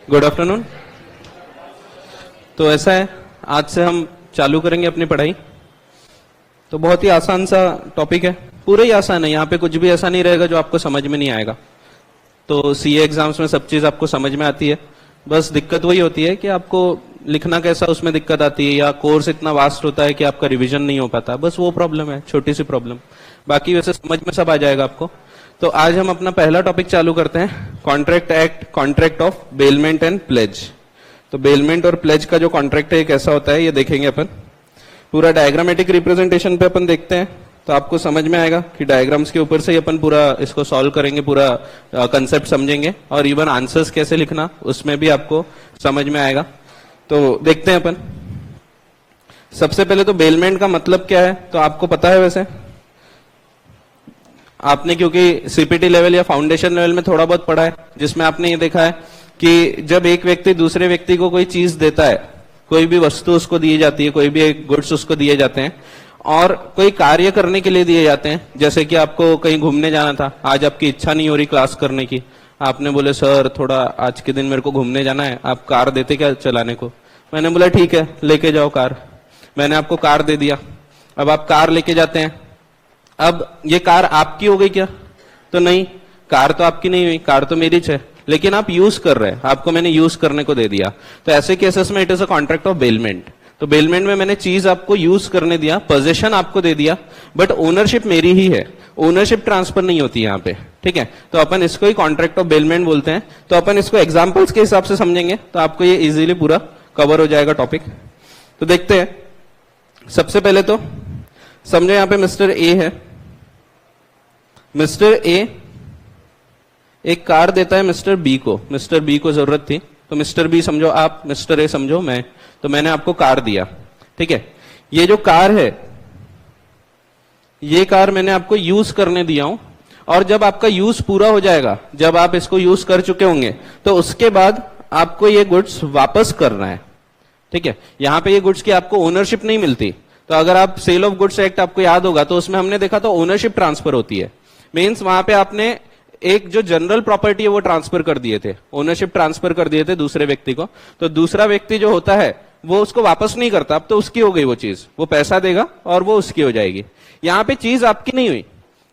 Good afternoon. तो ऐसा है, आज से हम चालू करेंगे अपनी पढ़ाई। तो बहुत ही आसान सा टॉपिक है, पूरा ही आसान है, यहाँ पे कुछ भी ऐसा नहीं रहेगा जो आपको समझ में नहीं आएगा। तो सीए एग्जाम्स में सब चीज आपको समझ में आती है, बस दिक्कत वही होती है कि आपको लिखना कैसा उसमें दिक्कत आती है, या कोर्स इतना वास्ट होता है कि आपका रिवीजन नहीं हो पाता, बस वो प्रॉब्लम है, छोटी सी प्रॉब्लम। बाकी वैसे समझ में सब आ जाएगा आपको। तो आज हम अपना पहला टॉपिक चालू करते हैं, contract act, contract of bailment and pledge. तो बेलमेंट और प्लेज का जो कॉन्ट्रैक्ट है ये कैसा होता है ये देखेंगे अपन। पूरा डायग्रामेटिक रिप्रेजेंटेशन पे अपन देखते हैं तो आपको समझ में आएगा कि डायग्राम्स के ऊपर से ही अपन पूरा इसको सॉल्व करेंगे, पूरा कंसेप्ट समझेंगे, और इवन आंसर्स कैसे लिखना उसमें भी आपको समझ में आएगा। तो देखते हैं अपन। सबसे पहले तो बेलमेंट का मतलब क्या है तो आपको पता है, वैसे आपने क्योंकि सीपीटी लेवल या फाउंडेशन लेवल में थोड़ा बहुत पढ़ा है, जिसमें आपने ये देखा है कि जब एक व्यक्ति दूसरे व्यक्ति को कोई चीज देता है, कोई भी वस्तु उसको दी जाती है, कोई भी एक गुड्स उसको दिए जाते हैं, और कोई कार्य करने के लिए दिए जाते हैं। जैसे कि आपको कहीं घूमने जाना था, आज आपकी इच्छा नहीं हो रही क्लास करने की, आपने बोले सर थोड़ा आज के दिन मेरे को घूमने जाना है, आप कार देते क्या चलाने को? मैंने बोला ठीक है लेके जाओ कार। मैंने आपको कार दे दिया, अब आप कार लेके जाते हैं। अब ये कार आपकी हो गई क्या? तो नहीं, कार तो आपकी नहीं हुई, कार तो मेरी है, लेकिन आप यूज कर रहे हैं, आपको मैंने यूज करने को दे दिया। तो ऐसे केसेस में it is a contract of bailment. तो बेलमेंट में मैंने चीज आपको यूज करने दिया, पोजीशन आपको दे दिया, बट ओनरशिप मेरी ही है, ओनरशिप ट्रांसफर नहीं होती यहाँ पे, ठीक है। तो अपन इसको ही कॉन्ट्रैक्ट ऑफ बेलमेंट बोलते हैं। तो अपन इसको एग्जाम्पल्स के हिसाब से समझेंगे तो आपको ये इजीली पूरा कवर हो जाएगा टॉपिक। तो देखते हैं, सबसे पहले तो समझो यहाँ पे मिस्टर ए है। मिस्टर ए एक कार देता है मिस्टर बी को, मिस्टर बी को जरूरत थी, तो मिस्टर बी समझो आप, मिस्टर ए समझो मैं, तो मैंने आपको कार दिया, ठीक है। ये जो कार है, ये कार मैंने आपको यूज करने दिया हूं, और जब आपका यूज पूरा हो जाएगा, जब आप इसको यूज कर चुके होंगे, तो उसके बाद आपको ये गुड्स वापस करना है, ठीक है। यहां पे ये गुड्स की आपको ओनरशिप नहीं मिलती। तो अगर आप सेल ऑफ गुड्स एक्ट आपको याद होगा तो उसमें हमने देखा तो ओनरशिप ट्रांसफर होती है। मीन्स वहां पे आपने एक जो जनरल प्रॉपर्टी है वो ट्रांसफर कर दिए थे, ओनरशिप ट्रांसफर कर दिए थे दूसरे व्यक्ति को। तो दूसरा व्यक्ति जो होता है वो उसको वापस नहीं करता, अब तो उसकी हो गई वो चीज, वो पैसा देगा और वो उसकी हो जाएगी। यहां पे चीज आपकी नहीं हुई,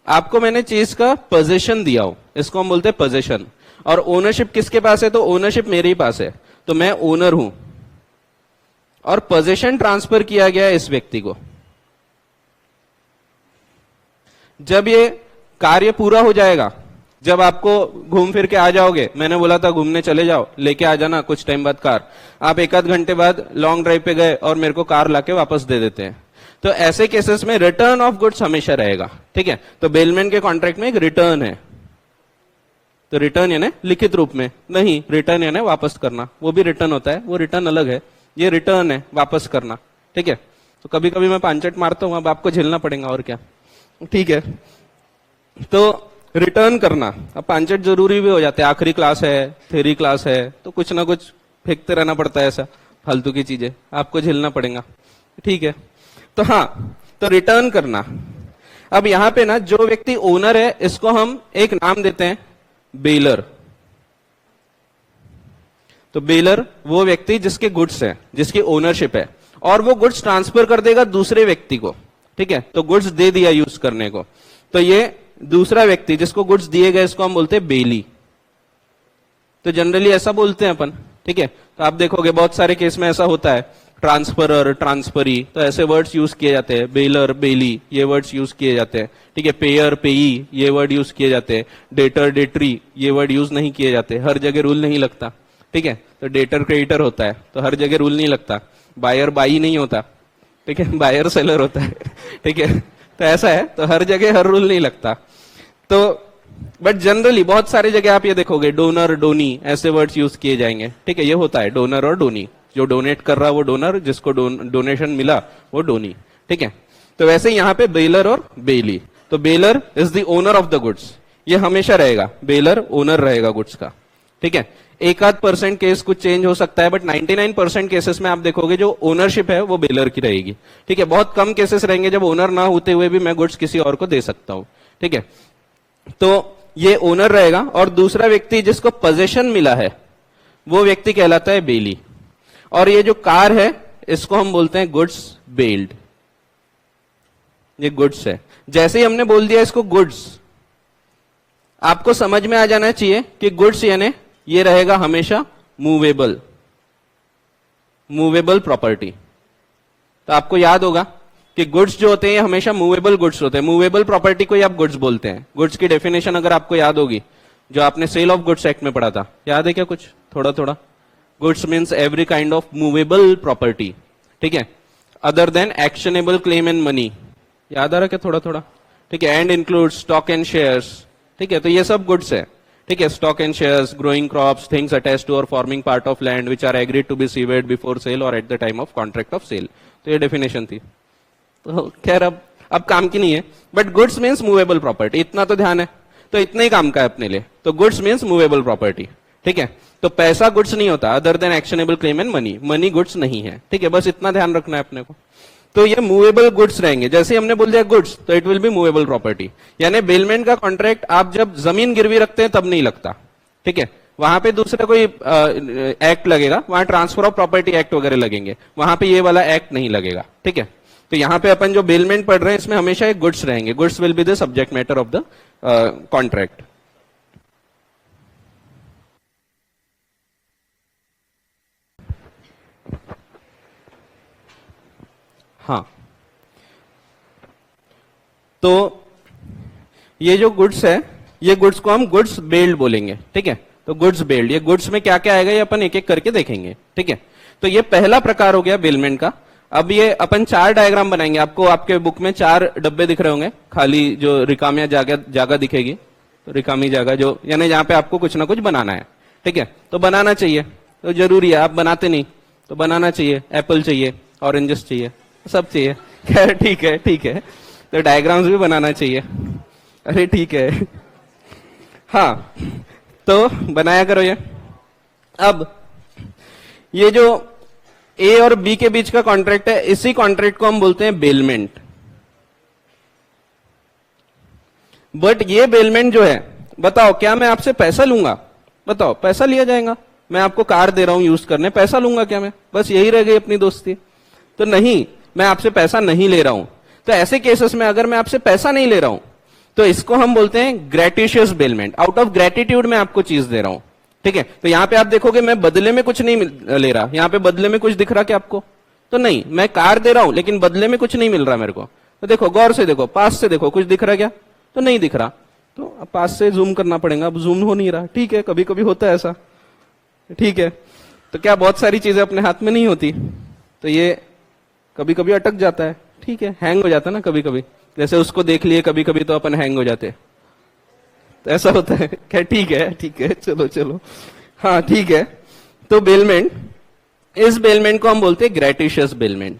आपको मैंने चीज का पोजीशन दिया हो, इसको हम बोलते हैं पोजीशन। और ओनरशिप किसके पास है? तो ओनरशिप मेरे ही पास है, तो मैं ओनर हूं, और पोजीशन ट्रांसफर किया गया है इस व्यक्ति को। जब ये कार्य पूरा हो जाएगा, जब आपको घूम फिर के आ जाओगे, मैंने बोला था घूमने चले जाओ, लेके आ जाना कुछ टाइम बाद कार, आप एक आध घंटे बाद लॉन्ग ड्राइव पे गए और मेरे को कार लाके वापस दे देते हैं, तो ऐसे केसेस में रिटर्न ऑफ गुड्स हमेशा रहेगा, ठीक है। तो बेलमेंट के कॉन्ट्रैक्ट में एक रिटर्न है। तो रिटर्न यानी लिखित रूप में नहीं, रिटर्न यानी वापस करना, वो भी रिटर्न होता है, वो रिटर्न अलग है, ये रिटर्न है वापस करना, ठीक है। तो कभी कभी मैं पांचट मारता हूं, अब आपको झेलना पड़ेगा और क्या, ठीक है। तो रिटर्न करना, अब पांचट जरूरी भी हो जाते हैं, आखिरी क्लास है, थ्योरी क्लास है, तो कुछ ना कुछ फेंकते रहना पड़ता है, ऐसा फालतू की चीजें आपको झेलना पड़ेगा, ठीक है। तो हाँ, तो रिटर्न करना। अब यहां पे ना जो व्यक्ति ओनर है इसको हम एक नाम देते हैं बेलर। तो बेलर वो व्यक्ति जिसके गुड्स है, जिसकी ओनरशिप है, और वो गुड्स ट्रांसफर कर देगा दूसरे व्यक्ति को, ठीक है। तो गुड्स दे दिया यूज करने को, तो ये दूसरा व्यक्ति जिसको गुड्स दिए गए इसको हम बोलते हैं बेली। तो जनरली ऐसा बोलते हैं अपन, ठीक है। तो आप देखोगे बहुत सारे केस में ऐसा होता है, ट्रांसफरर, ट्रांसफरी, तो ऐसे वर्ड्स यूज किए जाते हैं, बेलर, बेली, ये वर्ड्स यूज किए जाते हैं, ठीक है। पेयर, पेई, ये वर्ड यूज किए जाते हैं। डेटर, डेटरी, ये वर्ड यूज नहीं किए जाते, हर जगह रूल नहीं लगता, ठीक है। तो डेटर क्रेडिटर होता है तो हर जगह रूल नहीं लगता। बायर बाई नहीं होता, ठीक है, बायर सेलर होता है, ठीक है। तो ऐसा है, तो हर जगह हर रूल नहीं लगता। तो बट जनरली बहुत सारी जगह आप ये देखोगे डोनर, डोनी, ऐसे वर्ड्स यूज किए जाएंगे, ठीक है। ये होता है डोनर और डोनी, जो डोनेट कर रहा वो डोनर, जिसको डोनेशन मिला वो डोनी, ठीक है। तो वैसे यहां पे बेलर और बेली। तो baler is the owner of the goods, ये हमेशा रहेगा, बेलर ओनर रहेगा गुड्स का, ठीक है। एक आध % केस कुछ चेंज हो सकता है, बट 99% केसेस में आप देखोगे जो ओनरशिप है वो बेलर की रहेगी, ठीक है। बहुत कम केसेस रहेंगे जब ओनर ना होते हुए भी मैं गुड्स किसी और को दे सकता हूं, ठीक है। तो ये ओनर रहेगा, और दूसरा व्यक्ति जिसको पोजीशन मिला है वो व्यक्ति कहलाता है बेली। और ये जो कार है इसको हम बोलते हैं गुड्स बेल्ड। ये गुड्स है। जैसे ही हमने बोल दिया इसको गुड्स, आपको समझ में आ जाना चाहिए कि गुड्स यानी ये रहेगा हमेशा मूवेबल, मूवेबल प्रॉपर्टी। तो आपको याद होगा कि गुड्स जो होते हैं ये हमेशा मूवेबल गुड्स होते हैं। मूवेबल प्रॉपर्टी को ही आप गुड्स बोलते हैं। गुड्स की डेफिनेशन अगर आपको याद होगी, जो आपने सेल ऑफ गुड्स एक्ट में पढ़ा था, याद है क्या कुछ थोड़ा थोड़ा? Goods means every kind of movable property, ठीक है, other than actionable claim in money. याद आ रहा क्या थोड़ा थोड़ा? ठीक है। And include stock and shares, ठीक है। तो ये सब गुड्स है, ठीक है। Stock and shares, growing crops, things attached to or forming part of land which are agreed to be severed before sale or at the time of contract of cell. तो ये डेफिनेशन थी। तो खैर अब काम की नहीं है, but goods means movable property, इतना तो ध्यान है। तो इतना ही काम का है अपने लिए। तो गुड्स मीन्स मूवेबल प्रॉपर्टी, ठीक है। तो पैसा गुड्स नहीं होता other than actionable claim and money, money goods नहीं है, ठीक है। बस इतना ध्यान रखना है अपने को। तो ये मूवेबल गुड्स रहेंगे। जैसे हमने बोल दिया गुड्स, तो it will be movable property. यानी बेलमेंट का कॉन्ट्रैक्ट आप जब जमीन गिरवी रखते हैं तब नहीं लगता, ठीक है। वहां पे दूसरा कोई एक्ट लगेगा, वहां ट्रांसफर ऑफ प्रॉपर्टी एक्ट वगैरह लगेंगे, वहां पे ये वाला एक्ट नहीं लगेगा, ठीक है। तो यहां पे अपन जो बेलमेंट पढ़ रहे हैं इसमें हमेशा एक गुड्स रहेंगे। Goods will be the subject matter of the contract. हाँ, तो ये जो गुड्स है, ये गुड्स को हम गुड्स बेल्ड बोलेंगे, ठीक है। तो गुड्स बेल्ड, ये गुड्स में क्या क्या आएगा ये अपन एक एक करके देखेंगे, ठीक है। तो ये पहला प्रकार हो गया बेलमेंट का। अब ये अपन 4 डायग्राम बनाएंगे। आपको आपके बुक में 4 डब्बे दिख रहे होंगे, खाली जो रिकामिया जागा दिखेगी, तो रिकामी जगह जो, यानी जहां पे आपको कुछ ना कुछ बनाना है, ठीक है। तो बनाना चाहिए, तो जरूरी है। आप बनाते नहीं तो बनाना चाहिए। एप्पल चाहिए, ऑरेंजेस चाहिए, सब चाहिए। खैर ठीक है, ठीक है। तो डायग्राम्स भी बनाना चाहिए। अरे ठीक है, हाँ, तो बनाया करो ये। अब ये जो ए और बी के बीच का कॉन्ट्रैक्ट है, इसी कॉन्ट्रैक्ट को हम बोलते हैं बेलमेंट। बट ये बेलमेंट जो है, बताओ क्या मैं आपसे पैसा लूंगा? बताओ, पैसा लिया जाएगा? मैं आपको कार दे रहा हूं यूज करने, पैसा लूंगा क्या मैं? बस यही रह गई अपनी दोस्ती। तो नहीं, मैं आपसे पैसा नहीं ले रहा हूं। तो ऐसे केसेस में अगर मैं आपसे पैसा नहीं ले रहा हूं तो इसको हम बोलते हैं gratuitous bailment. Out of gratitude मैं आपको चीज दे रहा हूं, ठीक है। तो यहां पे आप देखोगे मैं बदले में कुछ नहीं ले रहा। यहां पे बदले में कुछ दिख रहा क्या आपको? तो नहीं, मैं कार दे रहा हूं लेकिन बदले में कुछ नहीं मिल रहा मेरे को। तो देखो, गौर से देखो, पास से देखो, कुछ दिख रहा क्या? तो नहीं दिख रहा। तो अब पास से जूम करना पड़ेगा, अब जूम हो नहीं रहा, ठीक है। कभी कभी होता है ऐसा, ठीक है। तो क्या बहुत सारी चीजें अपने हाथ में नहीं होती, तो ये कभी कभी अटक जाता है, ठीक है। हैंग हो जाता है ना कभी कभी, जैसे उसको देख लिए कभी कभी तो अपन हैंग हो जाते, तो ऐसा होता है। क्या? ठीक है, ठीक है, चलो चलो, हाँ ठीक है। तो बेलमेंट, इस बेलमेंट को हम बोलते हैं ग्रेटिशियस बेलमेंट,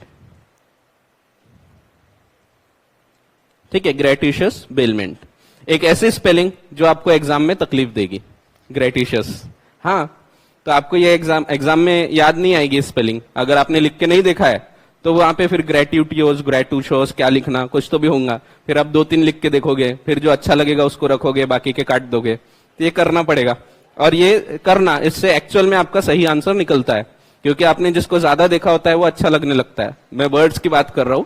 ठीक है। ग्रेटिशियस बेलमेंट एक ऐसी स्पेलिंग जो आपको एग्जाम में तकलीफ देगी, ग्रेटिशियस। हाँ, तो आपको ये एग्जाम में याद नहीं आएगी स्पेलिंग। अगर आपने लिख के नहीं देखा है तो वहां पे फिर ग्रेट्यूटियोस, ग्रेटूशोस क्या लिखना, कुछ तो भी होगा। फिर आप 2-3 लिख के देखोगे, फिर जो अच्छा लगेगा उसको रखोगे, बाकी के काट दोगे। तो ये करना पड़ेगा, और ये करना, इससे एक्चुअल में आपका सही आंसर निकलता है, क्योंकि आपने जिसको ज्यादा देखा होता है वो अच्छा लगने लगता है। मैं वर्ड्स की बात कर रहा हूं,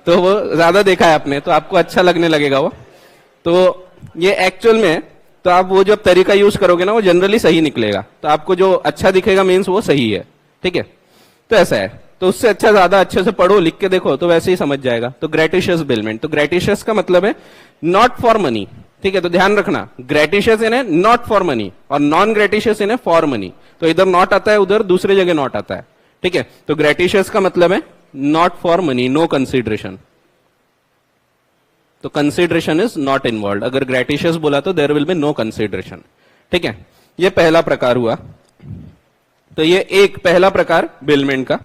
तो वो ज्यादा देखा है आपने तो आपको अच्छा लगने लगेगा वो। तो ये एक्चुअल में, तो आप वो जब तरीका यूज करोगे ना वो जनरली सही निकलेगा। तो आपको जो अच्छा दिखेगा मीन्स वो सही है, ठीक है। तो ऐसा है, तो उससे अच्छा ज्यादा अच्छे से पढ़ो, लिख के देखो तो वैसे ही समझ जाएगा। तो ग्रेटिशियस बेलमेंट, तो ग्रेटिशियस का मतलब है नॉट फॉर मनी, ठीक है। तो ध्यान रखना, ग्रेटिशियस इन्हें नॉट फॉर मनी और नॉन ग्रेटिशियस इन्हें फॉर मनी। तो इधर नॉट आता है, उधर दूसरे जगह नॉट आता है, ठीक है। तो ग्रेटिशियस का मतलब है not for money, no consideration. तो कंसिडरेशन इज नॉट इन्वॉल्व। अगर ग्रेटिशियस बोला तो there will be no consideration, ठीक है। ये पहला प्रकार हुआ। तो ये एक पहला प्रकार बेलमेंट का।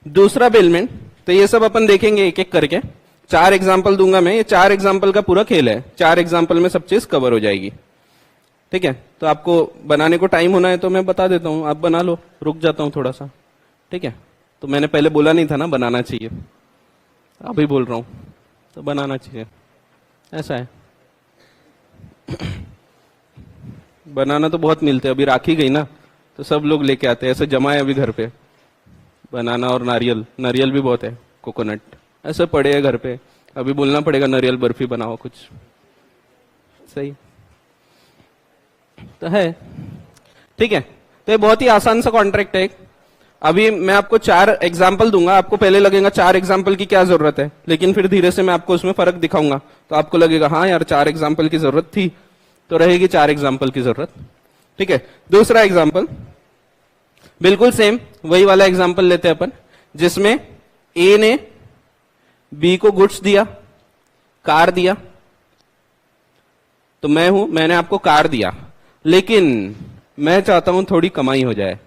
दूसरा बेलमेंट, तो ये सब अपन देखेंगे एक एक करके। 4 एग्जाम्पल दूंगा मैं, ये 4 एग्जाम्पल का पूरा खेल है। 4 एग्जाम्पल में सब चीज कवर हो जाएगी, ठीक है। तो आपको बनाने को टाइम होना है तो मैं बता देता हूं, आप बना लो, रुक जाता हूं थोड़ा सा, ठीक है। तो मैंने पहले बोला नहीं था ना बनाना चाहिए, अभी बोल रहा हूं, तो बनाना चाहिए, ऐसा है। बनाना तो बहुत मिलते हैं, अभी राखी गई ना तो सब लोग लेके आते हैं, ऐसे जमा है अभी घर पे बनाना और नारियल, नारियल भी बहुत है, कोकोनट ऐसे पड़े हैं घर पे, अभी बोलना पड़ेगा नारियल बर्फी बनाओ कुछ, सही तो है। ठीक है, तो ये बहुत ही आसान सा कॉन्ट्रैक्ट है। अभी मैं आपको 4 एग्जाम्पल दूंगा, आपको पहले लगेगा 4 एग्जाम्पल की क्या जरूरत है, लेकिन फिर धीरे से मैं आपको उसमें फर्क दिखाऊंगा तो आपको लगेगा हाँ यार 4 एग्जाम्पल की जरूरत थी, तो रहेगी 4 एग्जाम्पल की जरूरत। ठीक है, दूसरा एग्जाम्पल बिल्कुल सेम वही वाला एग्जाम्पल लेते हैं अपन, जिसमें ए ने बी को गुड्स दिया, कार दिया, तो मैं हूं, मैंने आपको कार दिया, लेकिन मैं चाहता हूं थोड़ी कमाई हो जाए।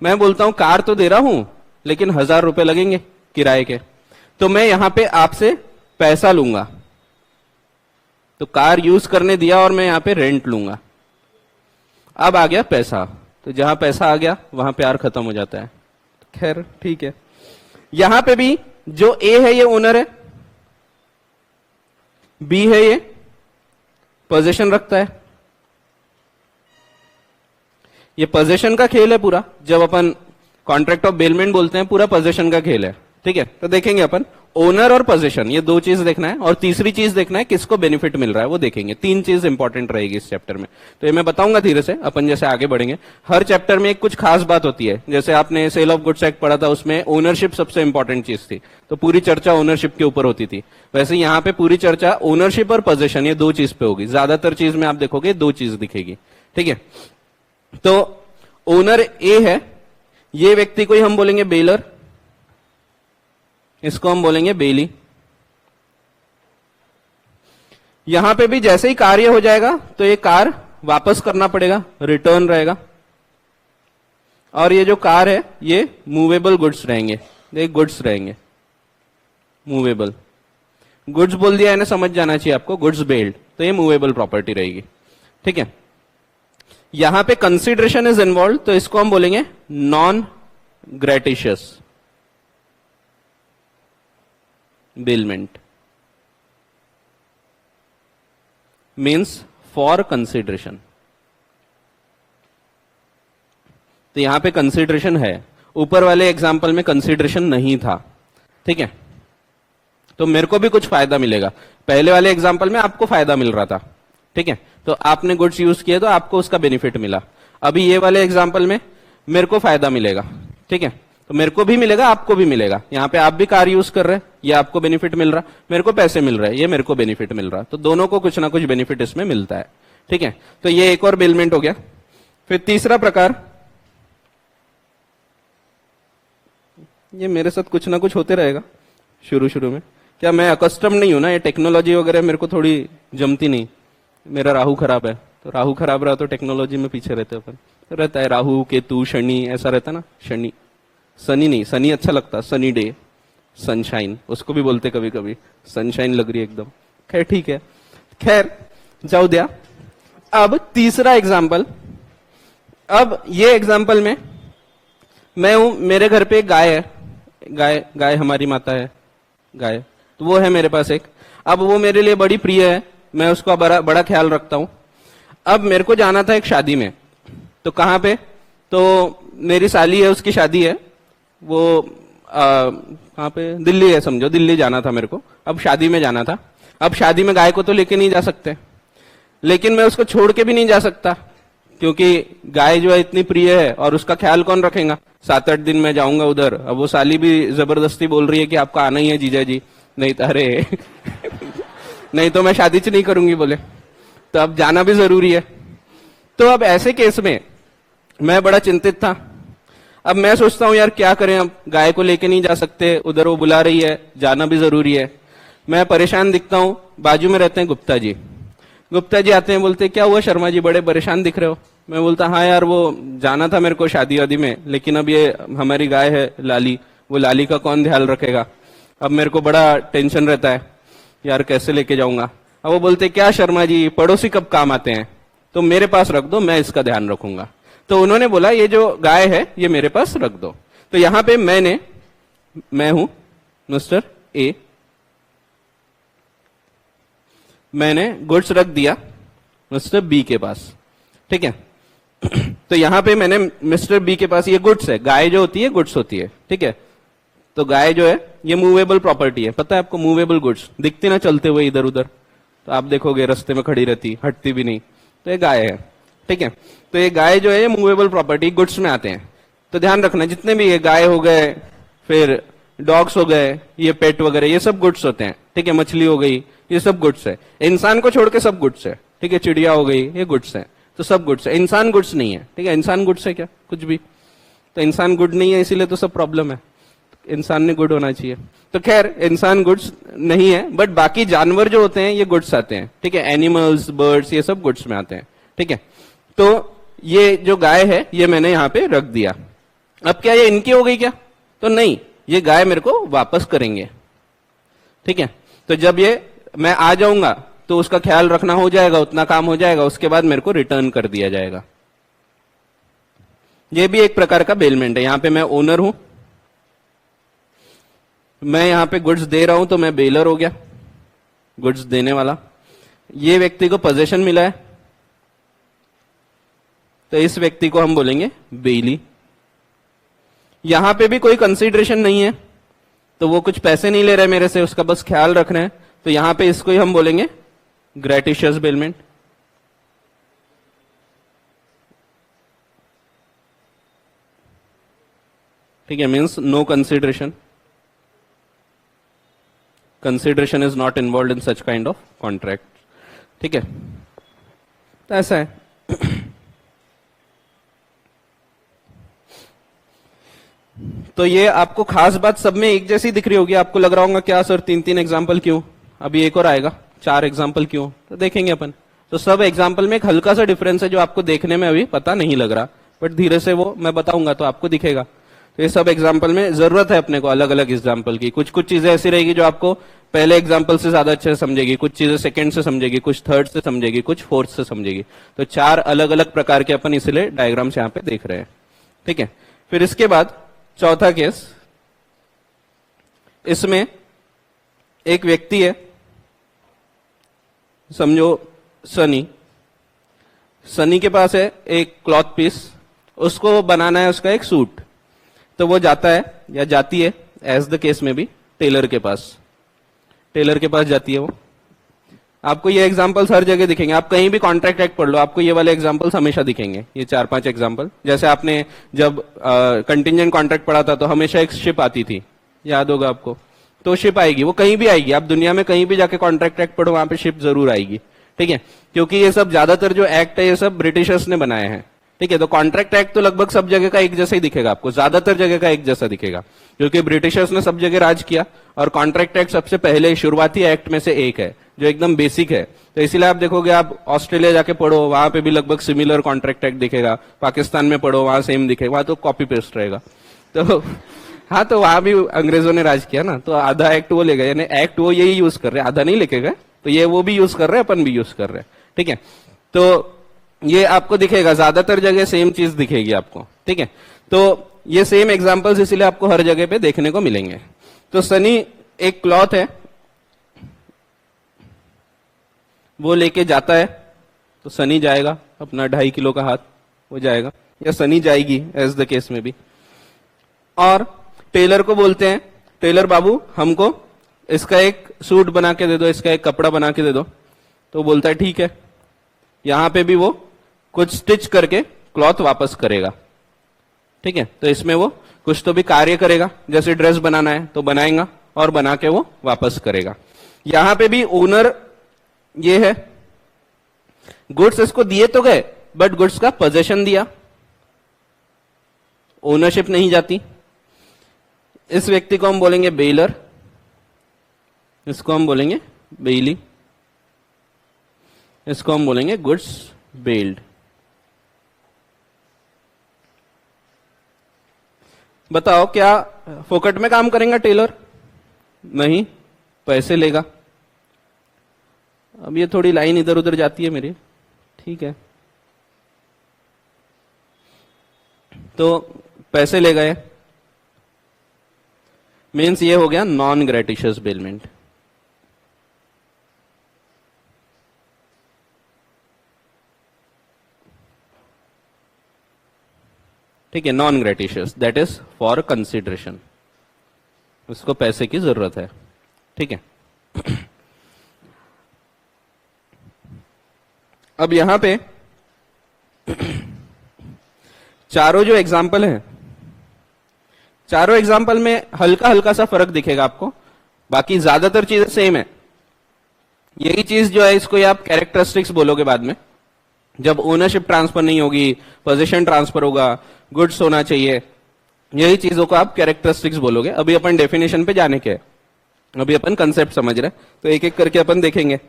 मैं बोलता हूं कार तो दे रहा हूं लेकिन 1000 रुपए लगेंगे किराए के, तो मैं यहां पे आपसे पैसा लूंगा। तो कार यूज करने दिया और मैं यहां पे रेंट लूंगा। अब आ गया पैसा, तो जहां पैसा आ गया वहां प्यार खत्म हो जाता है। खैर ठीक है, यहां पे भी जो ए है ये ओनर है, बी है ये पोजीशन रखता है, ये पोजीशन का खेल है पूरा। जब अपन कॉन्ट्रैक्ट ऑफ बेलमेंट बोलते हैं पूरा पोजीशन का खेल है। ठीक है, तो देखेंगे अपन ओनर और पोजीशन, ये 2 चीज देखना है, और तीसरी चीज देखना है किसको बेनिफिट मिल रहा है वो देखेंगे। 3 चीज इंपॉर्टेंट रहेगी इस चैप्टर में, तो ये मैं बताऊंगा धीरे से अपन जैसे आगे बढ़ेंगे। हर चैप्टर में एक कुछ खास बात होती है, जैसे आपने सेल ऑफ गुड्स एक्ट पढ़ा था, उसमें ओनरशिप सबसे इंपॉर्टेंट चीज थी, तो पूरी चर्चा ओनरशिप के ऊपर होती थी। वैसे यहां पे पूरी चर्चा ओनरशिप और पोजीशन ये 2 चीज पे होगी। ज्यादातर चीज में आप देखोगे 2 चीज दिखेगी। ठीक है, तो ओनर ए है, ये व्यक्ति को ही हम बोलेंगे बेलर, इसको हम बोलेंगे बेली। यहां पे भी जैसे ही कार्य हो जाएगा तो ये कार वापस करना पड़ेगा, रिटर्न रहेगा। और ये जो कार है ये मूवेबल गुड्स रहेंगे, ये गुड्स रहेंगे मूवेबल। गुड्स बोल दिया इन्हें समझ जाना चाहिए आपको, गुड्स बेल्ड, तो ये मूवेबल प्रॉपर्टी रहेगी। ठीक है, यहां पे कंसिडरेशन इज इन्वॉल्व, तो इसको हम बोलेंगे non gratuitous bailment, means for consideration. तो यहां पे कंसिडरेशन है, ऊपर वाले एग्जाम्पल में कंसिडरेशन नहीं था। ठीक है, तो मेरे को भी कुछ फायदा मिलेगा। पहले वाले एग्जाम्पल में आपको फायदा मिल रहा था। ठीक है, तो आपने गुड्स यूज किए तो आपको उसका बेनिफिट मिला। अभी ये वाले एग्जाम्पल में मेरे को फायदा मिलेगा। ठीक है, तो मेरे को भी मिलेगा, आपको भी मिलेगा। यहां पे आप भी कार यूज कर रहे हैं, ये आपको बेनिफिट मिल रहा, मेरे को पैसे मिल रहे हैं, ये मेरे को बेनिफिट मिल रहा, तो दोनों को कुछ ना कुछ बेनिफिट इसमें मिलता है। ठीक है, तो ये एक और बेलमेंट हो गया। फिर तीसरा प्रकार, ये मेरे साथ कुछ ना कुछ होते रहेगा शुरू में, क्या मैं अकस्टम नहीं हूं ना, ये टेक्नोलॉजी वगैरह मेरे को थोड़ी जमती नहीं, मेरा राहु खराब है, तो राहु खराब रहा तो टेक्नोलॉजी में पीछे रहते अपन, तो रहता है राहु केतु शनि, ऐसा रहता ना। शनि, सनी नहीं, सनी अच्छा लगता, सनी डे, सनशाइन उसको भी बोलते कभी कभी, सनशाइन लग रही है एकदम। खैर ठीक है, खैर जाओ दिया। अब तीसरा एग्जाम्पल, अब ये एग्जाम्पल में मैं हूं, मेरे घर पे एक गाय है, गाय हमारी माता है गाय, तो वो है मेरे पास एक। अब वो मेरे लिए बड़ी प्रिय है, मैं उसका बड़ा ख्याल रखता हूं। अब मेरे को जाना था एक शादी में, तो कहां पे, तो मेरी साली है उसकी शादी है, वो कहां पे, दिल्ली है समझो, दिल्ली जाना था मेरे को। अब शादी में जाना था, अब शादी में गाय को तो लेके नहीं जा सकते, लेकिन मैं उसको छोड़ के भी नहीं जा सकता, क्योंकि गाय जो है इतनी प्रिय है और उसका ख्याल कौन रखेगा। 7-8 दिन मैं जाऊंगा उधर, अब वो साली भी जबरदस्ती बोल रही है कि आपका आना ही है जीजा जी, नहीं तो अरे नहीं तो मैं शादी नहीं करूंगी बोले, तो अब जाना भी जरूरी है। तो अब ऐसे केस में मैं बड़ा चिंतित था। अब मैं सोचता हूं यार क्या करें, अब गाय को लेके नहीं जा सकते, उधर वो बुला रही है, जाना भी जरूरी है। मैं परेशान दिखता हूं, बाजू में रहते हैं गुप्ता जी। गुप्ता जी आते हैं, बोलते क्या हुआ शर्मा जी, बड़े परेशान दिख रहे हो। मैं बोलता हाँ यार वो जाना था मेरे को शादी वादी में, लेकिन अब ये हमारी गाय है लाली, वो लाली का कौन ध्यान रखेगा। अब मेरे को बड़ा टेंशन रहता है यार, कैसे लेके जाऊंगा। अब वो बोलते क्या शर्मा जी, पड़ोसी कब काम आते हैं, तो मेरे पास रख दो, मैं इसका ध्यान रखूंगा। तो उन्होंने बोला ये जो गाय है ये मेरे पास रख दो। तो यहां पे मैं हूं मिस्टर ए, मैंने गुड्स रख दिया मिस्टर बी के पास। ठीक है। तो यहां पे मैंने मिस्टर बी के पास ये गुड्स है, गाय जो होती है गुड्स होती है, ठीक है। तो गाय जो है ये मूवेबल प्रॉपर्टी है, पता है आपको, मूवेबल गुड्स दिखती ना चलते हुए इधर उधर, तो आप देखोगे रास्ते में खड़ी रहती, हटती भी नहीं, तो ये गाय है, ठीक है। तो ये गाय जो है ये मूवेबल प्रॉपर्टी गुड्स में आते हैं। तो ध्यान रखना जितने भी ये गाय हो गए, फिर डॉग्स हो गए, ये पेट वगैरह, ये सब गुड्स होते हैं, ठीक है। मछली हो गई, ये सब गुड्स है। इंसान को छोड़ के सब गुड्स है, ठीक है। चिड़िया हो गई, ये गुड्स है, तो सब गुड्स है। इंसान गुड्स नहीं है, ठीक है। इंसान गुड्स है क्या, कुछ भी, तो इंसान गुड नहीं है, इसीलिए तो सब प्रॉब्लम है। इंसान ने गुड होना चाहिए। तो खैर इंसान गुड्स नहीं है, बट बाकी जानवर जो होते हैं ये गुड्स आते हैं, ठीक है। एनिमल्स, बर्ड्स, ये सब गुड्स में आते हैं, ठीक है। तो ये जो गाय है ये मैंने यहां पे रख दिया। अब क्या ये इनकी हो गई क्या, तो नहीं, ये गाय मेरे को वापस करेंगे, ठीक है। तो जब ये मैं आ जाऊंगा तो उसका ख्याल रखना हो जाएगा, उतना काम हो जाएगा, उसके बाद मेरे को रिटर्न कर दिया जाएगा। ये भी एक प्रकार का बेलमेंट है। यहां पे मैं ओनर हूं, मैं यहां पे गुड्स दे रहा हूं, तो मैं बेलर हो गया, गुड्स देने वाला। ये व्यक्ति को पोजीशन मिला है, तो इस व्यक्ति को हम बोलेंगे बेली। यहां पे भी कोई कंसीडरेशन नहीं है, तो वो कुछ पैसे नहीं ले रहे मेरे से, उसका बस ख्याल रख रहे हैं, तो यहां पे इसको ही हम बोलेंगे ग्रेटिशियस बेलमेंट। ठीक है, means no consideration, consideration is not involve in such kind of contract, ठीक है। तो ऐसा है। तो ये आपको खास बात सब में एक जैसी दिख रही होगी, आपको लग रहा होगा क्या सर 3-3 एग्जाम्पल क्यों, अभी एक और आएगा 4 एग्जाम्पल क्यों, तो देखेंगे अपन। तो सब एग्जाम्पल में एक हल्का सा डिफरेंस है जो आपको देखने में अभी पता नहीं लग रहा, बट धीरे से वो मैं बताऊंगा तो आपको दिखेगा। तो ये सब एग्जाम्पल में जरूरत है अपने को अलग अलग एग्जाम्पल की। कुछ कुछ चीजें ऐसी रहेगी जो आपको पहले एग्जाम्पल से ज्यादा अच्छे से समझेगी, कुछ चीजें सेकंड से समझेगी, कुछ थर्ड से समझेगी, कुछ फोर्थ से समझेगी। तो 4 अलग अलग प्रकार के अपन इसलिए डायग्राम्स यहाँ पे देख रहे हैं, ठीक है। फिर इसके बाद चौथा केस, इसमें एक व्यक्ति है, समझो सनी। सनी के पास है एक क्लॉथ पीस, उसको बनाना है उसका एक सूट। तो वो जाता है या जाती है, एज द केस में भी, टेलर के पास। टेलर के पास जाती है वो। आपको ये एग्जांपल्स हर जगह दिखेंगे, आप कहीं भी कॉन्ट्रैक्ट एक्ट पढ़ लो, आपको ये वाले एग्जांपल्स हमेशा दिखेंगे, ये 4-5 एग्जांपल। जैसे आपने जब कंटिजेंट कॉन्ट्रैक्ट पढ़ा था तो हमेशा एक शिप आती थी, याद होगा आपको। तो शिप आएगी, वो कहीं भी आएगी, आप दुनिया में कहीं भी जाके कॉन्ट्रैक्ट एक्ट पढ़ो, वहां पे शिप जरूर आएगी, ठीक है। क्योंकि ये सब ज्यादातर जो एक्ट है ये सब ब्रिटिशर्स ने बनाए हैं, ठीक है। तो कॉन्ट्रैक्ट एक्ट तो लगभग सब जगह का एक जैसा ही दिखेगा आपको, ज्यादातर जगह का एक जैसा दिखेगा, क्योंकि ब्रिटिशर्स ने सब जगह राज किया। और कॉन्ट्रैक्ट एक्ट सबसे पहले शुरुआती एक्ट में से एक है जो एकदम बेसिक है। तो इसीलिए आप देखोगे, आप ऑस्ट्रेलिया जाके पढ़ो, वहां पे भी लगभग सिमिलर कॉन्ट्रैक्ट एक्ट दिखेगा। पाकिस्तान में पढ़ो, वहां सेम दिखेगा, वहां तो कॉपी पेस्ट रहेगा। तो हाँ, तो वहां भी अंग्रेजों ने राज किया ना, तो आधा एक्ट वो ले गए, यानी एक्ट वो यही यूज कर रहे हैं, आधा नहीं लेके गए। तो ये वो भी यूज कर रहे हैं, अपन भी यूज कर रहे हैं, ठीक है। तो ये आपको दिखेगा, ज्यादातर जगह सेम चीज दिखेगी आपको, ठीक है। तो ये सेम एग्जांपल्स इसीलिए आपको हर जगह पे देखने को मिलेंगे। तो सनी एक क्लॉथ है, वो लेके जाता है। तो सनी जाएगा, अपना 2.5 किलो का हाथ वो जाएगा, या सनी जाएगी एज द केस में भी। और टेलर को बोलते हैं, टेलर बाबू हमको इसका एक सूट बना के दे दो, इसका एक कपड़ा बना के दे दो। तो बोलता है ठीक है। यहां पे भी वो कुछ स्टिच करके क्लॉथ वापस करेगा, ठीक है। तो इसमें वो कुछ तो भी कार्य करेगा, जैसे ड्रेस बनाना है तो बनाएगा और बना के वो वापस करेगा। यहां पे भी ओनर ये है, गुड्स इसको दिए तो गए, बट गुड्स का पोजेशन दिया, ओनरशिप नहीं जाती। इस व्यक्ति को हम बोलेंगे बेलर, इसको हम बोलेंगे बेली, इसको हम बोलेंगे गुड्स बेल्ड। बताओ, क्या फोकट में काम करेगा टेलर? नहीं, पैसे लेगा। अब ये थोड़ी लाइन इधर उधर जाती है मेरी, ठीक है। तो पैसे ले गए, मीन्स ये हो गया नॉन ग्रेटिशियस बेलमेंट। ठीक है, non gratuitous, that is for consideration, उसको पैसे की जरूरत है। ठीक है, अब यहां पे चारों जो एग्जाम्पल है, चारों एग्जाम्पल में हल्का हल्का सा फर्क दिखेगा आपको, बाकी ज्यादातर चीजें सेम है। यही चीज जो है इसको आप कैरेक्टरिस्टिक्स बोलोगे बाद में, जब ओनरशिप ट्रांसफर नहीं होगी, पोजीशन ट्रांसफर होगा, गुड्स होना चाहिए, यही चीजों को आप कैरेक्टरिस्टिक्स बोलोगे। अभी अपन डेफिनेशन पे जाने के हैं, अभी अपन कंसेप्ट समझ रहे हैं, तो एक एक करके अपन देखेंगे।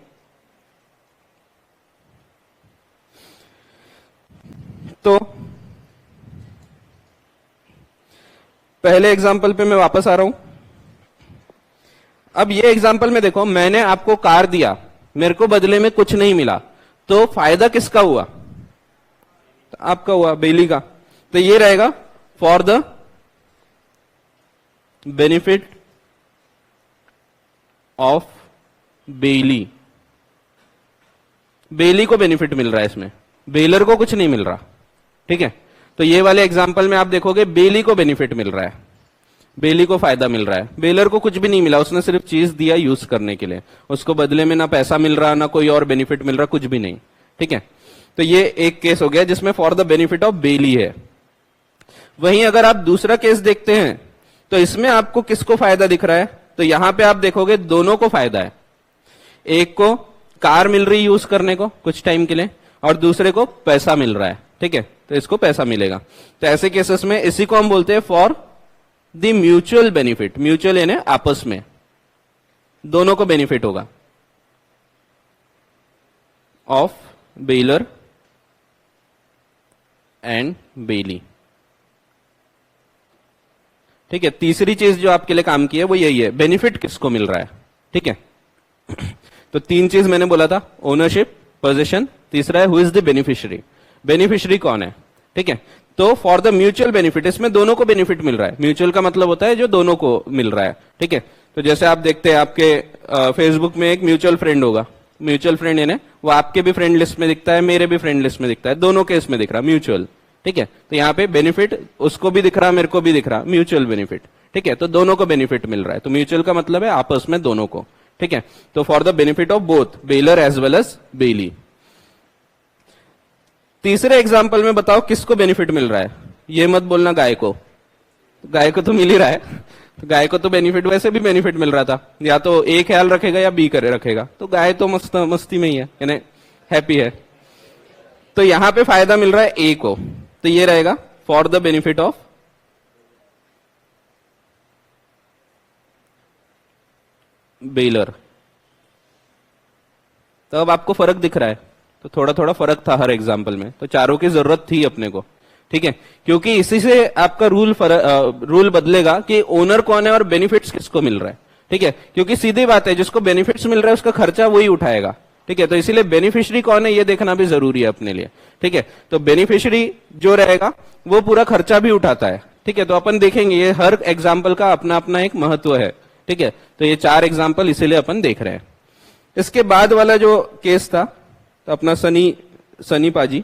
तो पहले एग्जाम्पल पे मैं वापस आ रहा हूं। अब ये एग्जाम्पल में देखो, मैंने आपको कार दिया, मेरे को बदले में कुछ नहीं मिला, तो फायदा किसका हुआ? तो आपका हुआ, बेली का। तो ये रहेगा for the benefit of bailee. Bailee को बेनिफिट मिल रहा है इसमें, बेलर को कुछ नहीं मिल रहा। ठीक है, तो ये वाले एग्जाम्पल में आप देखोगे बेली को बेनिफिट मिल रहा है, बेली को फायदा मिल रहा है, बेलर को कुछ भी नहीं मिला, उसने सिर्फ चीज दिया यूज करने के लिए, उसको बदले में ना पैसा मिल रहा, ना कोई और बेनिफिट मिल रहा, कुछ भी नहीं। ठीक है, तो ये एक केस हो गया जिसमें फॉर द बेनिफिट ऑफ बेली है। वहीं अगर आप दूसरा केस देखते हैं तो इसमें आपको किसको फायदा दिख रहा है? तो यहां पे आप देखोगे दोनों को फायदा है, एक को कार मिल रही यूज करने को कुछ टाइम के लिए, और दूसरे को पैसा मिल रहा है। ठीक है, तो इसको पैसा मिलेगा। तो ऐसे केसेस में इसी को हम बोलते हैं for the mutual benefit. Mutual यानी आपस में दोनों को बेनिफिट होगा, ऑफ बेलर एंड बेली। ठीक है, तीसरी चीज जो आपके लिए काम की है वो यही है, बेनिफिट किसको मिल रहा है। ठीक है, तो तीन चीज मैंने बोला था, ओनरशिप, पोजीशन, तीसरा है who is the beneficiary. Beneficiary कौन है? ठीक है, तो फॉर द म्यूचुअल बेनिफिट, इसमें दोनों को बेनिफिट मिल रहा है। म्यूचुअल का मतलब होता है जो दोनों को मिल रहा है। ठीक है, तो जैसे आप देखते हैं आपके फेसबुक में एक म्यूचुअल फ्रेंड होगा, म्यूचुअल फ्रेंड यानी वो आपके भी फ्रेंड लिस्ट में दिखता है, मेरे भी फ्रेंड लिस्ट में दिखता है, दोनों केस में दिख रहा म्यूचुअल। ठीक है, तो यहाँ पे बेनिफिट उसको भी दिख रहा, मेरे को भी दिख रहा, म्यूचुअल बेनिफिट। ठीक है, तो दोनों को बेनिफिट मिल रहा है। तो म्यूचुअल का मतलब है आपस में दोनों को। ठीक है, तो for the benefit of both bailor as well as bailee. तीसरे एग्जाम्पल में बताओ किसको बेनिफिट मिल रहा है? ये मत बोलना गाय को, गाय को तो मिल ही रहा है, तो गाय को तो बेनिफिट, वैसे भी बेनिफिट मिल रहा था, या तो ए ख्याल रखेगा या बी करे रखेगा, तो गाय तो मस्ती में ही है, यानी हैप्पी है। तो यहां पे फायदा मिल रहा है ए को, तो ये रहेगा for the benefit of baler. तो अब आपको फर्क दिख रहा है, तो थोड़ा थोड़ा फर्क था हर एग्जाम्पल में, तो चारों की जरूरत थी अपने को। ठीक है, क्योंकि इसी से आपका रूल बदलेगा कि ओनर कौन है और बेनिफिट्स किसको मिल रहा है। ठीक है, क्योंकि सीधी बात है, जिसको बेनिफिट्स मिल रहा है उसका खर्चा वही उठाएगा। ठीक है, तो इसीलिए बेनिफिशियरी कौन है ये देखना भी जरूरी है अपने लिए। ठीक है, तो बेनिफिशियरी जो रहेगा वो पूरा खर्चा भी उठाता है। ठीक है, तो अपन देखेंगे ये हर एग्जाम्पल का अपना अपना एक महत्व है। ठीक है, तो ये चार एग्जाम्पल इसीलिए अपन देख रहे हैं। इसके बाद वाला जो केस था, तो अपना सनी पाजी,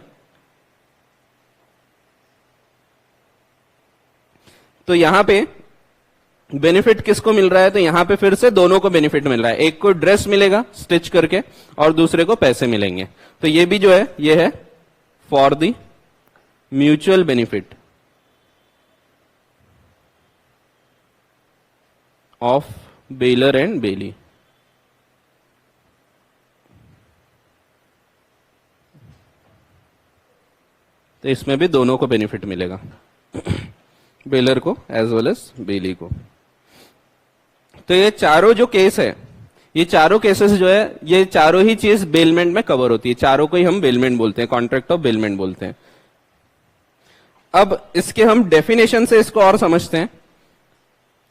तो यहां पे बेनिफिट किसको मिल रहा है? तो यहां पे फिर से दोनों को बेनिफिट मिल रहा है, एक को ड्रेस मिलेगा स्टिच करके और दूसरे को पैसे मिलेंगे। तो ये भी जो है ये है for the mutual benefit of bailor and bailee. तो इसमें भी दोनों को बेनिफिट मिलेगा, बेलर को एज वेल एज बेली को। तो ये चारों जो केस है, ये चारों केसेस जो है, ये चारों ही चीज बेलमेंट में कवर होती है। चारों को ही हम बेलमेंट बोलते हैं, कॉन्ट्रैक्ट ऑफ बेलमेंट बोलते हैं। अब इसके हम डेफिनेशन से इसको और समझते हैं,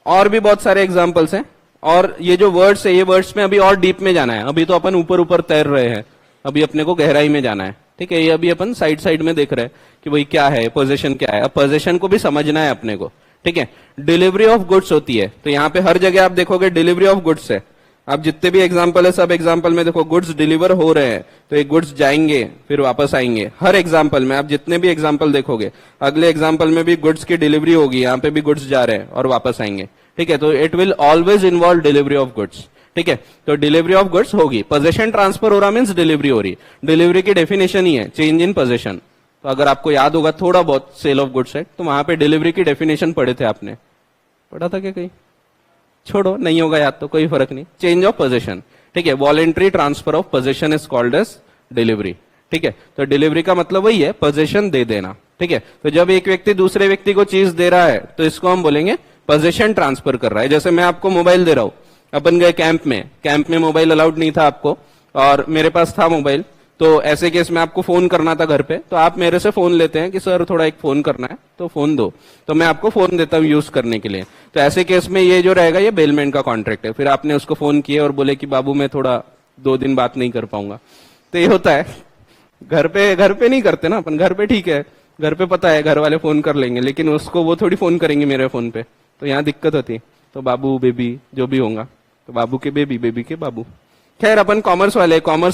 और भी बहुत सारे एग्जाम्पल्स हैं, और ये जो वर्ड्स है, ये वर्ड्स में अभी और डीप में जाना है। अभी तो अपन ऊपर ऊपर तैर रहे हैं, अभी अपने को गहराई में जाना है। ठीक है, ये अभी अपन साइड साइड में देख रहे हैं कि भाई क्या है, पोजीशन क्या है। अब पोजीशन को भी समझना है अपने को। ठीक है, डिलीवरी ऑफ गुड्स होती है, तो यहाँ पे हर जगह आप देखोगे डिलीवरी ऑफ गुड्स है। आप जितने भी एग्जाम्पल है सब एग्जाम्पल में देखो गुड्स डिलीवर हो रहे हैं, तो ये गुड्स जाएंगे फिर वापस आएंगे। हर एग्जाम्पल में आप जितने भी एग्जाम्पल देखोगे, अगले एग्जाम्पल में भी गुड्स की डिलीवरी होगी, यहाँ पे भी गुड्स जा रहे हैं और वापस आएंगे। ठीक है, तो it will always involve delivery of goods. ठीक है, तो डिलीवरी ऑफ गुड्स होगी। पोजेशन ट्रांसफर हो रहा मीन्स डिलीवरी हो रही। डिलीवरी की डेफिनेशन ही है चेंज इन पोजेशन। तो अगर आपको याद होगा थोड़ा बहुत सेल ऑफ गुड्स है, तो वहां पे डिलीवरी की डेफिनेशन पढ़े थे आपने, पढ़ा था क्या कहीं? छोड़ो, नहीं होगा याद तो कोई फर्क नहीं। चेंज ऑफ पोजेशन, ठीक है, voluntary transfer of possession is called as delivery. ठीक है, तो डिलीवरी का मतलब वही है पोजेशन दे देना। ठीक है, तो जब एक व्यक्ति दूसरे व्यक्ति को चीज दे रहा है तो इसको हम बोलेंगे पोजेशन ट्रांसफर कर रहा है। जैसे मैं आपको मोबाइल दे रहा हूं, अपन गए कैंप में मोबाइल अलाउड नहीं था आपको और मेरे पास था मोबाइल, तो ऐसे केस में आपको फोन करना था घर पे, तो आप मेरे से फोन लेते हैं कि सर थोड़ा एक फोन करना है, तो फोन दो, तो मैं आपको फोन देता हूं यूज करने के लिए। तो ऐसे केस में ये जो रहेगा ये बेलमेंट का कॉन्ट्रैक्ट है। फिर आपने उसको फोन किया और बोले कि बाबू मैं थोड़ा 2 दिन बात नहीं कर पाऊंगा, तो ये होता है। घर पे नहीं करते ना अपन, घर पे ठीक है, घर पे पता है घर वाले फोन कर लेंगे, लेकिन उसको वो थोड़ी फोन करेंगे मेरे फोन पे, तो यहाँ दिक्कत होती है। तो बाबू बेबी जो भी होगा, तो बाबू के बेबी, बेबी के बाबू। खैर अपन कॉमर्स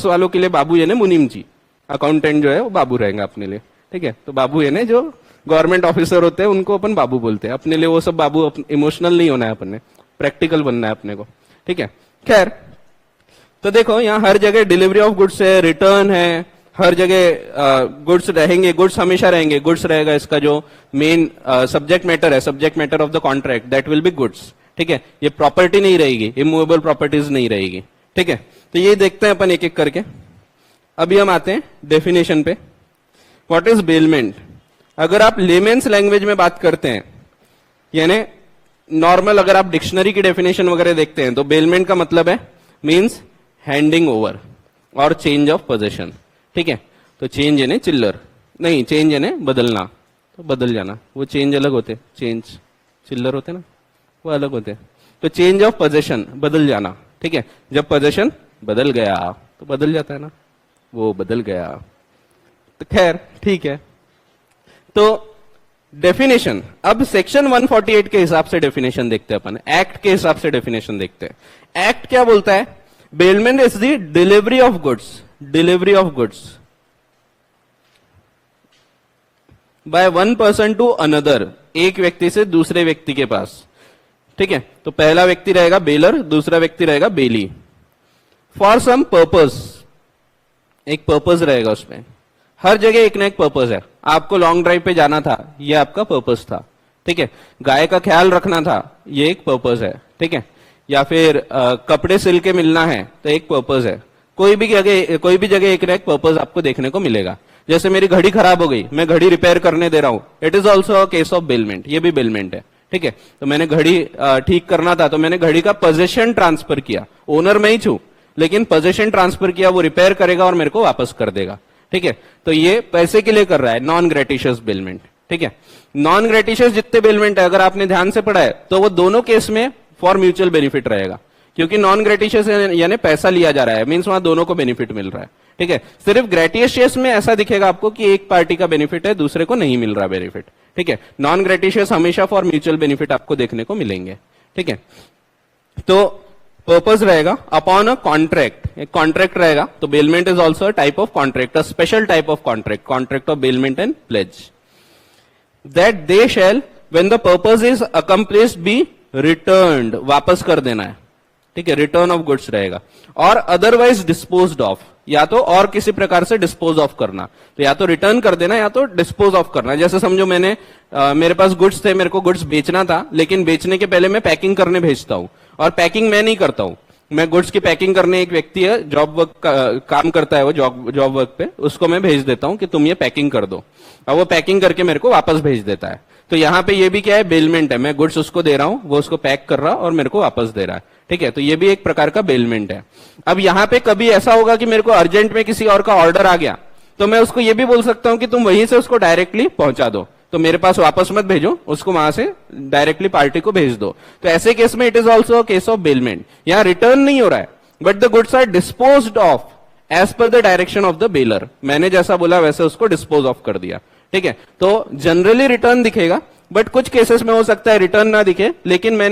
वालों के लिए बाबू यानी मुनीम जी, अकाउंटेंट जो है वो बाबू रहेगा अपने लिए। ठीक है, तो बाबू यानी जो गवर्नमेंट ऑफिसर होते हैं उनको अपन बाबू बोलते हैं। अपने लिए वो सब बाबू, इमोशनल नहीं होना है अपन ने, प्रैक्टिकल बनना है अपने को। ठीक है, खैर तो देखो यहाँ हर जगह डिलीवरी ऑफ गुड्स है, रिटर्न है, हर जगह गुड्स रहेंगे, गुड्स हमेशा रहेंगे। गुड्स रहेगा इसका जो मेन सब्जेक्ट मैटर है, subject matter of the contract, that will be goods. ठीक है, ये प्रॉपर्टी नहीं रहेगी, इमूवेबल प्रॉपर्टीज नहीं रहेगी। ठीक है, तो ये देखते हैं अपन एक एक करके। अभी हम आते हैं डेफिनेशन पे। What is bailment? अगर आप लेमेन्स लैंग्वेज में बात करते हैं, यानी नॉर्मल अगर आप डिक्शनरी की डेफिनेशन वगैरह देखते हैं, तो बेलमेंट का मतलब है मींस हैंडिंग ओवर और चेंज ऑफ पोजीशन। ठीक है, तो चेंज यानी चिल्लर, नहीं चेंज यानी बदलना, तो बदल जाना। वो चेंज अलग होते, चेंज चिल्लर होते ना, वो अलग होते। तो चेंज ऑफ पोजीशन, बदल जाना। ठीक है, जब पोजीशन बदल गया तो बदल जाता है ना, वो बदल गया। तो खैर ठीक है, तो डेफिनेशन अब सेक्शन 148 के हिसाब से डेफिनेशन देखते हैं अपन, एक्ट के हिसाब से डेफिनेशन देखते हैं। एक्ट क्या बोलता है? Bailment is the delivery of goods, delivery of goods by one person to another, एक व्यक्ति से दूसरे व्यक्ति के पास। ठीक है, तो पहला व्यक्ति रहेगा बेलर, दूसरा व्यक्ति रहेगा बेली। फॉर सम पर्पस, एक पर्पस रहेगा उसमें। हर जगह एक ना एक पर्पस है। आपको लॉन्ग ड्राइव पे जाना था, ये आपका पर्पस था। ठीक है, गाय का ख्याल रखना था, ये एक पर्पस है। ठीक है, या फिर कपड़े सिल के मिलना है, तो एक पर्पस है। कोई भी जगह एक ना एक पर्पस आपको देखने को मिलेगा। जैसे मेरी घड़ी खराब हो गई, मैं घड़ी रिपेयर करने दे रहा हूं, it is also a case of bailment, ये भी बेलमेंट है। ठीक है, तो मैंने घड़ी ठीक करना था, तो मैंने घड़ी का पोजीशन ट्रांसफर किया, ओनर मैं ही छू, लेकिन पोजीशन ट्रांसफर किया, वो रिपेयर करेगा और मेरे को वापस कर देगा। ठीक है, तो ये पैसे के लिए कर रहा है, नॉन ग्रेटिशियस बेलमेंट। ठीक है, नॉन ग्रेटिशियस जितने बेलमेंट है, अगर आपने ध्यान से पढ़ा है, तो वो दोनों केस में फॉर म्यूचुअल बेनिफिट रहेगा, क्योंकि नॉन ग्रेटिशियस यानी पैसा लिया जा रहा है, मीन्स वहां दोनों को बेनिफिट मिल रहा है। ठीक है, सिर्फ ग्रेटिशियस में ऐसा दिखेगा आपको कि एक पार्टी का बेनिफिट है, दूसरे को नहीं मिल रहा बेनिफिट। ठीक है, नॉन ग्रेटिशियस हमेशा फॉर म्यूचुअल बेनिफिट आपको देखने को मिलेंगे। ठीक है, तो पर्पस रहेगा अपॉन अ कॉन्ट्रैक्ट, एक कॉन्ट्रैक्ट रहेगा, तो bailment is also type of contract, a special type of contract, contract of bailment and pledge, that they shall when the purpose is accomplished be returned, वापस कर देना है। ठीक है, रिटर्न ऑफ गुड्स रहेगा, और अदरवाइज डिस्पोज्ड ऑफ, या तो और किसी प्रकार से डिस्पोज ऑफ करना, तो या तो रिटर्न कर देना या तो डिस्पोज ऑफ करना। जैसे समझो मेरे पास गुड्स थे, मेरे को गुड्स बेचना था, लेकिन बेचने के पहले मैं पैकिंग करने भेजता हूं, और पैकिंग मैं नहीं करता हूं, मैं गुड्स की पैकिंग करने एक व्यक्ति है, जॉब वर्क काम करता है, वो जॉब वर्क पे, उसको मैं भेज देता हूं कि तुम ये पैकिंग कर दो, और वो पैकिंग करके मेरे को वापस भेज देता है। तो यहाँ पे ये भी क्या है? बेलमेंट है, मैं गुड्स उसको दे रहा हूं, वो उसको पैक कर रहा और मेरे को वापस दे रहा है। ठीक है, तो ये भी एक प्रकार का बेलमेंट है। अब यहाँ पे कभी ऐसा होगा कि मेरे को अर्जेंट में किसी और का ऑर्डर आ गया, तो मैं उसको ये भी बोल सकता हूं कि तुम वहीं से उसको डायरेक्टली पहुंचा दो, तो मेरे पास वापस मत भेजो, उसको वहां से डायरेक्टली पार्टी को भेज दो। तो ऐसे केस में it is also case of bailment. यहाँ रिटर्न नहीं हो रहा है, but the goods are disposed of as per the direction of the bailor, मैंने जैसा बोला वैसे उसको डिस्पोज ऑफ कर दिया। ठीक है, तो जनरली रिटर्न दिखेगा, बट कुछ केसेस में हो सकता है रिटर्न ना दिखे, लेकिन मैंने